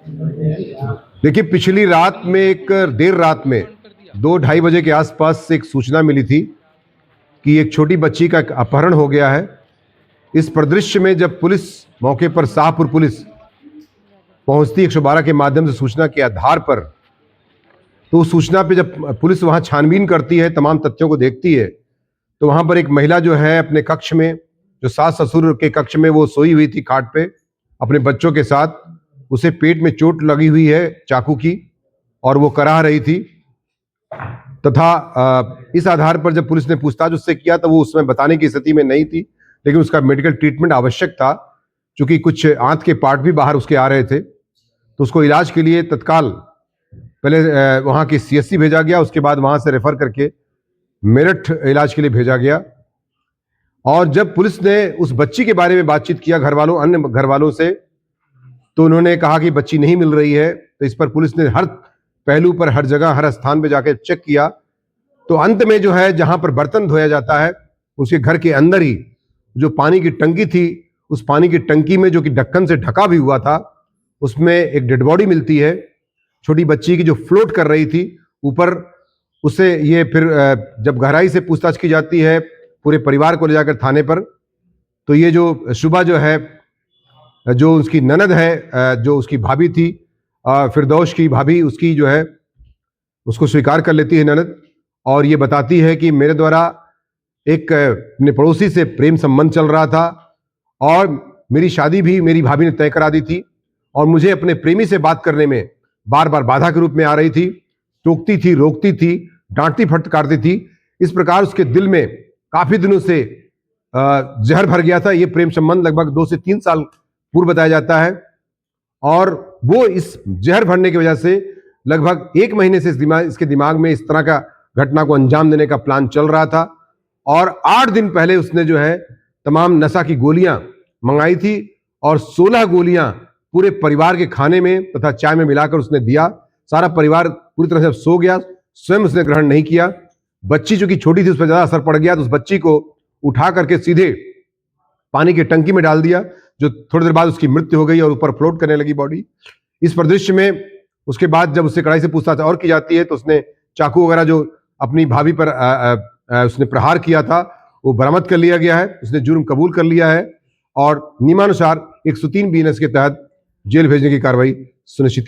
देखिए, पिछली रात में देर रात में 2 ढाई बजे के आसपास एक सूचना मिली थी कि एक छोटी बच्ची का अपहरण हो गया है। इस परिदृश्य में जब पुलिस मौके पर शाहपुर पुलिस पहुंचती 112 के माध्यम से सूचना के आधार पर, तो उस सूचना पे जब पुलिस वहां छानबीन करती है, तमाम तथ्यों को देखती है, तो वहां पर एक महिला जो है अपने कक्ष में, जो सास ससुर के कक्ष में वो सोई हुई थी खाट पे अपने बच्चों के साथ। उसे पेट में चोट लगी हुई है चाकू की और वो कराह रही थी। तथा इस आधार पर जब पुलिस ने पूछताछ उससे किया तो वो उसमें बताने की स्थिति में नहीं थी, लेकिन उसका मेडिकल ट्रीटमेंट आवश्यक था, क्योंकि कुछ आंत के पार्ट भी बाहर उसके आ रहे थे। तो उसको इलाज के लिए तत्काल पहले वहाँ की CSC भेजा गया, उसके बाद वहाँ से रेफर करके मेरठ इलाज के लिए भेजा गया। और जब पुलिस ने उस बच्ची के बारे में बातचीत किया अन्य घर वालों से, तो उन्होंने कहा कि बच्ची नहीं मिल रही है। तो इस पर पुलिस ने हर पहलू पर, हर जगह, हर स्थान पर जाकर चेक किया। तो अंत में जो है, जहां पर बर्तन धोया जाता है उसके घर के अंदर ही जो पानी की टंकी थी, उस पानी की टंकी में, जो कि ढक्कन से ढका भी हुआ था, उसमें एक डेड बॉडी मिलती है छोटी बच्ची की, जो फ्लोट कर रही थी ऊपर। उसे ये फिर जब गहराई से पूछताछ की जाती है पूरे परिवार को ले जाकर थाने पर, तो ये जो शुभा जो है, जो उसकी ननद है, जो उसकी भाभी थी, फिरदौश की भाभी, उसकी जो है उसको स्वीकार कर लेती है ननद, और ये बताती है कि मेरे द्वारा एक अपने पड़ोसी से प्रेम संबंध चल रहा था और मेरी शादी भी मेरी भाभी ने तय करा दी थी, और मुझे अपने प्रेमी से बात करने में बार बार बाधा के रूप में आ रही थी, टोकती थी, रोकती थी, डांटती फटकारती थी। इस प्रकार उसके दिल में काफी दिनों से जहर भर गया था। ये प्रेम संबंध लगभग 2 से 3 साल पूर्व बताया जाता है, और वो इस जहर भरने की वजह से लगभग 1 महीने से इसके दिमाग में इस तरह का घटना को अंजाम देने का प्लान चल रहा था। और 8 दिन पहले उसने जो है तमाम नशा की गोलियां मंगाई थी, और 16 गोलियां पूरे परिवार के खाने में तथा चाय में मिलाकर उसने दिया। सारा परिवार पूरी तरह से सो गया, स्वयं उसने ग्रहण नहीं किया। बच्ची चूंकि छोटी थी, उस पर ज्यादा असर पड़ गया, तो उस बच्ची को उठा करके सीधे पानी की टंकी में डाल दिया, जो थोड़ी देर बाद उसकी मृत्यु हो गई और ऊपर फ्लोट करने लगी बॉडी। इस परिदृश्य में उसके बाद जब उससे कड़ाई से पूछताछ और की जाती है, तो उसने चाकू वगैरह जो अपनी भाभी पर उसने प्रहार किया था, वो बरामद कर लिया गया है। उसने जुर्म कबूल कर लिया है और नियमानुसार 103 BNS के तहत जेल भेजने की कार्रवाई सुनिश्चित की।